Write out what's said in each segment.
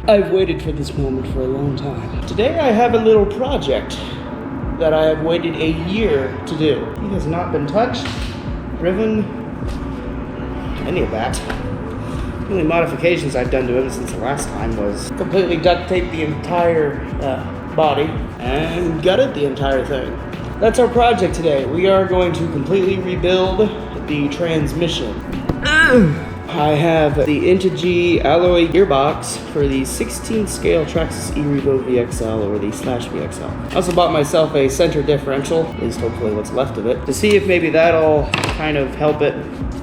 I've waited for this moment for a long time. Today I have a little project that I have waited a year to do. He has not been touched, driven, any of that. The only modifications I've done to him since the last time was completely duct tape the entire body and gutted the entire thing. That's our project today. We are going to completely rebuild the transmission. I have the Integy alloy gearbox for the 16 scale Traxxas e-revo VXL or the /VXL. I also bought myself a center differential, at least hopefully what's left of it, to see if maybe that'll kind of help it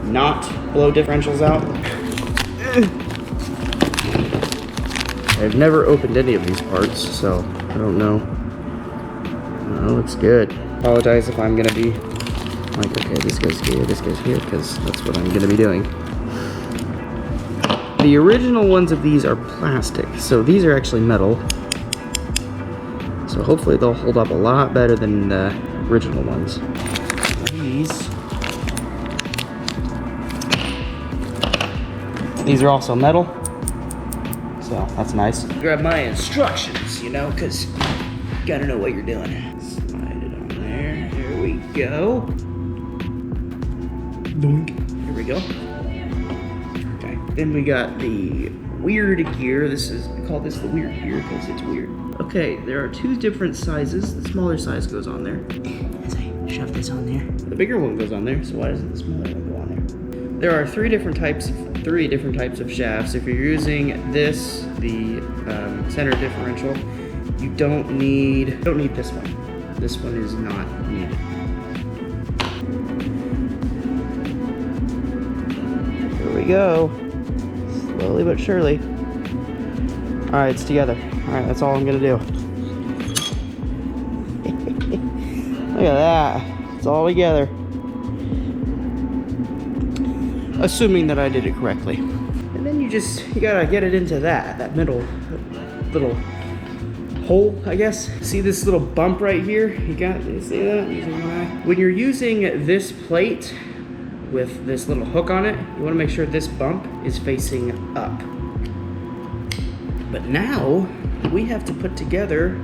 not blow differentials out. I've never opened any of these parts, so I don't know. No, it's good. Apologize if I'm gonna be like, okay, this goes here, because that's what I'm gonna be doing. The original ones of these are plastic, so these are actually metal. So hopefully they'll hold up a lot better than the original ones. These are also metal, so that's nice. Grab my instructions, you know, because you gotta know what you're doing. Slide it on there. There we go. Doink. Here we go. Okay. Then we got the weird gear. I call this the weird gear because it's weird. Okay, there are two different sizes. The smaller size goes on there. As I shove this on there. The bigger one goes on there, so why doesn't the smaller one go on there? There are three different types of shafts. If you're using this, the center differential, you don't need this one. This one is not needed. Here we go. Slowly but surely. All right, it's together. All right, that's all I'm gonna do. Look at that. It's all together. Assuming that I did it correctly. And then you gotta get it into that middle little hole, I guess. See this little bump right here? You see that? When you're using this plate with this little hook on it, you wanna make sure this bump is facing up. But now, we have to put together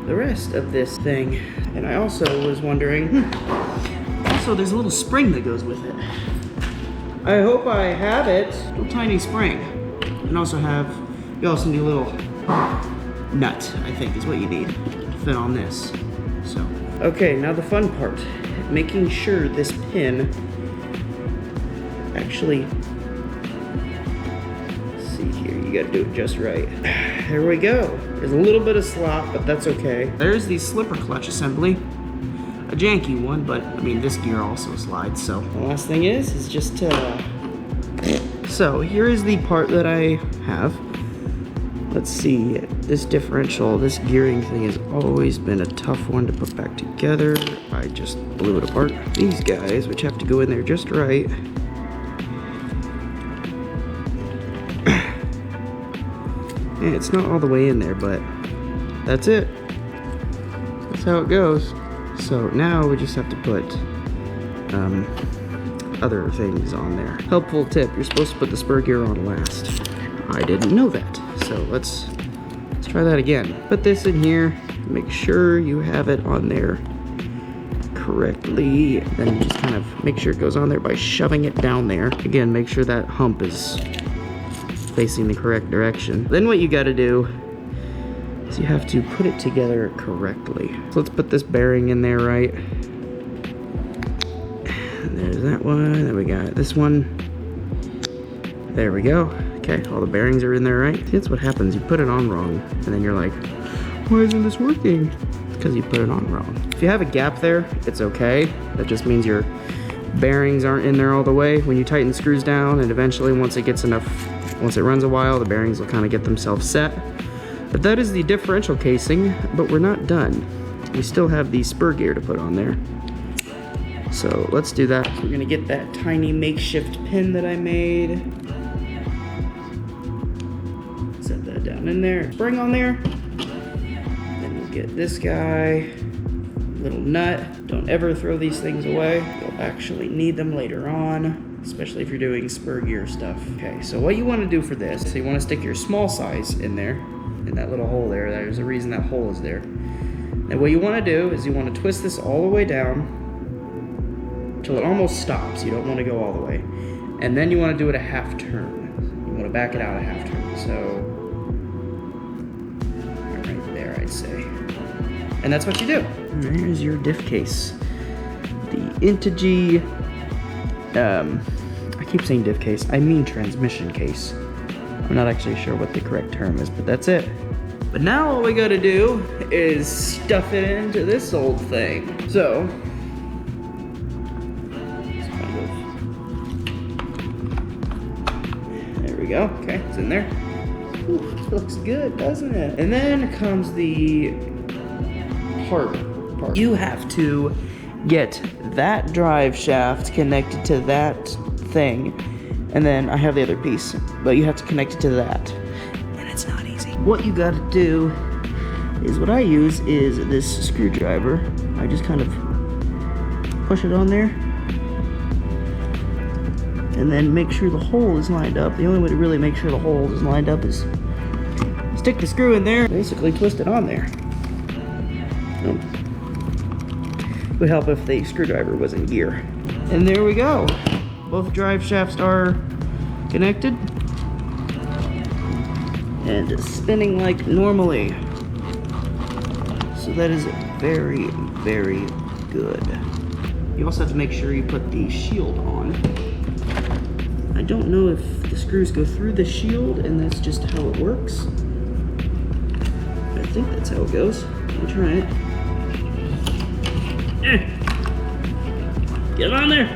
the rest of this thing. And I also was wondering, so there's a little spring that goes with it. I hope I have it. Little tiny spring. And you also need a little nut, I think is what you need to fit on this. So, okay, now the fun part. Making sure this pin actually, let's see here, you gotta do it just right. There we go. There's a little bit of slop, but that's okay. There's the slipper clutch assembly. A janky one, but I mean this gear also slides, so the last thing is just so here is the part that I have. Let's see, this differential, this gearing thing has always been a tough one to put back together. I just blew it apart. These guys, which have to go in there just right. Yeah, it's not all the way in there, but that's it. That's how it goes. So now we just have to put other things on there. Helpful tip, you're supposed to put the spur gear on last. I didn't know that. So let's try that again. Put this in here, make sure you have it on there correctly. Then you just kind of make sure it goes on there by shoving it down there. Again, make sure that hump is facing the correct direction. Then what you gotta do is you have to put it together correctly. So let's put this bearing in there right. And there's that one, then we got this one. There we go. Okay, all the bearings are in there right. See, that's what happens, you put it on wrong, and then you're like, why isn't this working? It's because you put it on wrong. If you have a gap there, it's okay. That just means your bearings aren't in there all the way. When you tighten the screws down, and eventually once it runs a while, the bearings will kind of get themselves set. But that is the differential casing, but we're not done. We still have the spur gear to put on there. So let's do that. We're gonna get that tiny makeshift pin that I made. Set that down in there. Spring on there. Then we'll get this guy. Little nut. Don't ever throw these things away. Go actually need them later on, especially if you're doing spur gear stuff. Okay, so what you want to do for this, so you want to stick your small size in there, in that little hole there. There's a reason that hole is there. And what you want to do is you want to twist this all the way down till it almost stops. You don't want to go all the way. And then you want to do it a half turn. You want to back it out a half turn. So, right there, I'd say. And that's what you do. And there's your diff case. The Integy, I keep saying diff case, I mean transmission case. I'm not actually sure what the correct term is, but that's it. But now all we gotta do is stuff it into this old thing. So, there we go. Okay, it's in there. Ooh, it looks good, doesn't it? And then comes the hard part. You have to get that drive shaft connected to that thing, and then I have the other piece, but you have to connect it to that, and it's not easy. What you gotta do is, what I use is this screwdriver. I just kind of push it on there, and then make sure the hole is lined up. The only way to really make sure the hole is lined up is stick the screw in there, basically twist it on there. Would help if the screwdriver was in gear. And there we go. Both drive shafts are connected and spinning like normally. So that is very, very good. You also have to make sure you put the shield on. I don't know if the screws go through the shield and that's just how it works. I think that's how it goes. Let me try it. Get on there!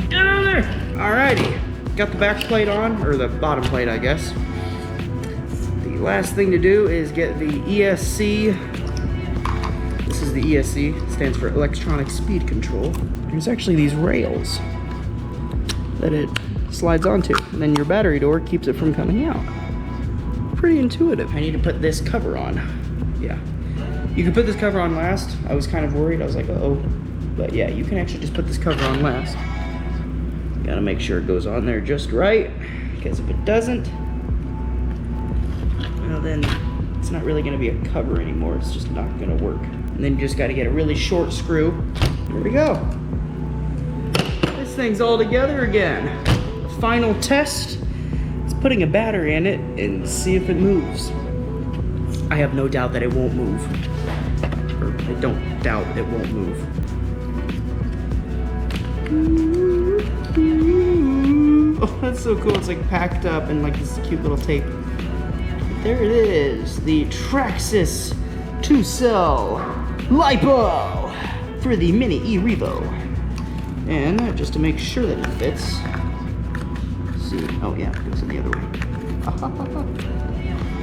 Get on there! Alrighty, got the back plate on, or the bottom plate, I guess. The last thing to do is get the ESC. This is the ESC, it stands for electronic speed control. There's actually these rails that it slides onto, and then your battery door keeps it from coming out. Pretty intuitive. I need to put this cover on. Yeah. You can put this cover on last. I was kind of worried. I was like, uh-oh. But yeah, you can actually just put this cover on last. Gotta make sure it goes on there just right, because if it doesn't, well then it's not really gonna be a cover anymore. It's just not gonna work. And then you just gotta get a really short screw. There we go. This thing's all together again. The final test is putting a battery in it and see if it moves. I have no doubt that it won't move. Or I don't doubt it won't move. Oh, that's so cool. It's like packed up in like this cute little tape. There it is. The Traxxas 2-cell LiPo for the mini e-revo. And just to make sure that it fits. See. Oh yeah, it goes in the other way.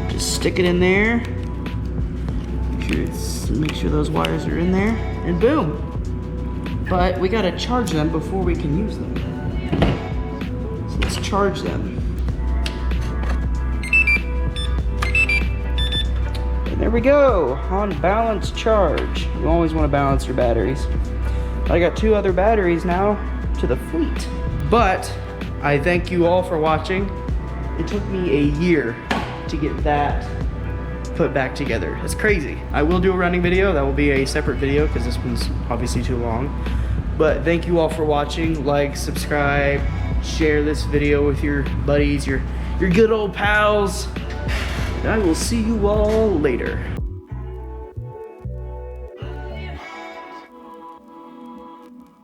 Just stick it in there. Make sure those wires are in there, and boom. But we gotta charge them before we can use them. So let's charge them. And there we go, on balance charge. You always want to balance your batteries. I got 2 other batteries now to the fleet. But I thank you all for watching. It took me a year to get that put back together. It's crazy. I will do a running video. That will be a separate video because this one's obviously too long. But thank you all for watching. Like, subscribe, share this video with your buddies, your good old pals. And I will see you all later.